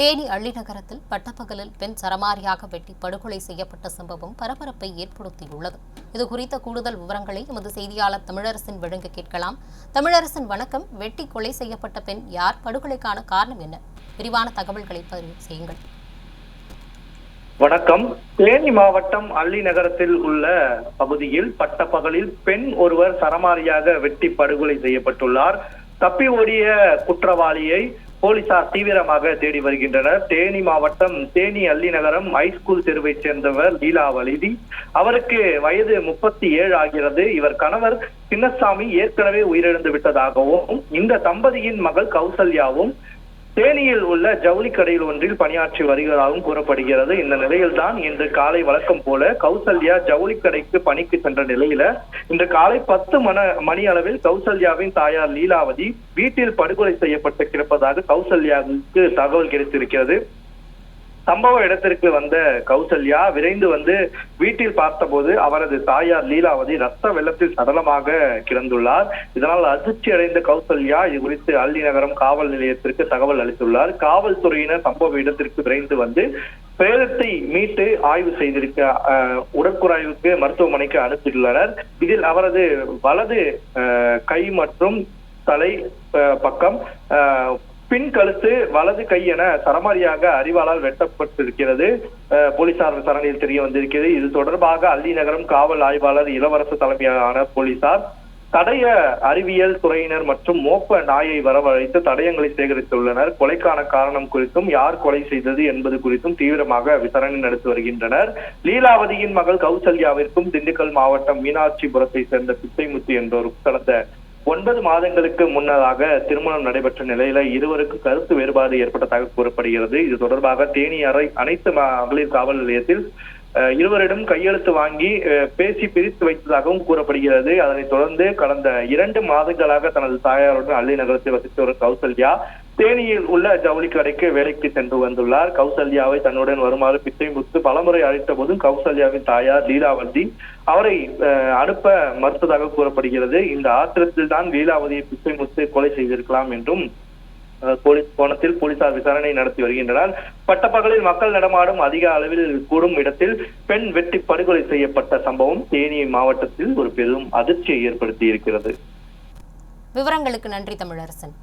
தேனி அள்ளிநகரத்தில் பட்டப்பகலில் பெண் சரமாரியாக வெட்டி படுகொலை செய்யப்பட்ட சம்பவம் பரபரப்பை ஏற்படுத்தியுள்ளது. இதுகுறித்த கூடுதல் விவரங்களை எமது செய்தியாளர் தமிழரசன் வழங்க கேட்கலாம். தமிழரசன், வணக்கம். வெட்டி கொலை செய்யப்பட்ட பெண் யார்? படுகொலைக்கான காரணம் என்ன? விரிவான தகவல்களை பதிவு செய்யுங்கள். வணக்கம். தேனி மாவட்டம் அள்ளிநகரத்தில் உள்ள பகுதியில் பட்டப்பகலில் பெண் ஒருவர் சரமாரியாக வெட்டி படுகொலை செய்யப்பட்டுள்ளார். தப்பி ஓடிய குற்றவாளியை போலீசார் தீவிரமாக தேடி வருகின்றனர். தேனி மாவட்டம் தேனி அள்ளிநகரம் ஹைஸ்கூல் தெருவைச் சேர்ந்தவர் லீலாவதி. அவருக்கு வயது 37 ஆகிறது. இவர் கணவர் சின்னசாமி ஏற்கனவே உயிரிழந்து விட்டதாகவும், இந்த தம்பதியின் மகள் கௌசல்யாவும் தேனியில் உள்ள ஜவுளி கடையில் ஒன்றில் பணியாற்றி வருகிறதாகவும் கூறப்படுகிறது. இந்த நிலையில்தான் இன்று காலை வழக்கம் போல கௌசல்யா ஜவுளி கடைக்கு பணிக்கு சென்ற நிலையில இன்று காலை 10 மணி அளவில் கௌசல்யாவின் தாயார் லீலாவதி வீட்டில் படுகொலை செய்யப்பட்டு கிடப்பதாக கௌசல்யாவுக்கு தகவல் கிடைத்திருக்கிறது. சம்பவ இடத்திற்கு வந்த கௌசல்யா விரைந்து வந்து வீட்டில் பார்த்தபோது அவரது தாயார் லீலாவதி ரத்த வெள்ளத்தில் சடலமாக கிடந்துள்ளார். இதனால் அதிர்ச்சி அடைந்த கௌசல்யா இது குறித்து அள்ளிநகரம் காவல் நிலையத்திற்கு தகவல் அளித்துள்ளார். காவல்துறையினர் சம்பவ இடத்திற்கு விரைந்து வந்து பிரேதத்தை மீட்டு ஆய்வு செய்திருக்க உடற்குறாய்வுக்கு மருத்துவமனைக்கு அனுப்பியுள்ளனர். இதில் அவரது வலது கை மற்றும் தலை பக்கம், பின் கழுத்து, வலது கை என சரமாரியாக அரிவாளால் வெட்டப்பட்டிருக்கிறது. போலீசார் விசாரணையில் தெரிய வந்திருக்கிறது. இது தொடர்பாக அள்ளிநகரம் காவல் ஆய்வாளர் இளவரசு தலைமையிலான போலீசார் தடய அறிவியல் துறையினர் மற்றும் மோப்ப நாயை வரவழைத்து தடயங்களை சேகரித்துள்ளனர். கொலைக்கான காரணம் குறித்தும் யார் கொலை செய்தது என்பது குறித்தும் தீவிரமாக விசாரணை நடத்தி வருகின்றனர். லீலாவதியின் மகள் கௌசல்யாவிற்கும் திண்டுக்கல் மாவட்டம் மீனாட்சிபுரத்தை சேர்ந்த பிச்சைமுத்து என்பவருக்கும் கடந்த 9 மாதங்களுக்கு முன்னதாக திருமணம் நடைபெற்ற நிலையில இருவருக்கு கருத்து வேறுபாடு ஏற்பட்டதாக கூறப்படுகிறது. இது தொடர்பாக தேனி அனைத்து மகளிர் காவல் நிலையத்தில் இருவரிடம் கையெழுத்து வாங்கி பேசி பிரித்து வைத்ததாகவும் கூறப்படுகிறது. அதனைத் தொடர்ந்து கடந்த 2 மாதங்களாக தனது தாயாருடன் அள்ளிநகரத்தில் வசித்து வரும் கௌசல்யா தேனியில் உள்ள ஜவுளி கடைக்கு வேலைக்கு சென்று வந்துள்ளார். கௌசல்யாவை தன்னுடன் வருமாறு பிச்சைமுத்து பலமுறை அழைத்த போதும் கௌசல்யாவின் தாயார் லீலாவதி அவரை அனுப்ப மறுத்ததாக கூறப்படுகிறது. இந்த ஆத்திரத்தில் தான் லீலாவதியை பிச்சைமுத்து கொலை செய்திருக்கலாம் என்றும் போலீஸ் கோணத்தில் போலீசார் விசாரணை நடத்தி வருகின்றனர். பட்டப்பகலில் மக்கள் நடமாடும் அதிக அளவில் கூடும் இடத்தில் பெண் வெட்டி படுகொலை செய்யப்பட்ட சம்பவம் தேனி மாவட்டத்தில் ஒரு பெரும் அதிர்ச்சியை ஏற்படுத்தி இருக்கிறது. விவரங்களுக்கு நன்றி தமிழரசன்.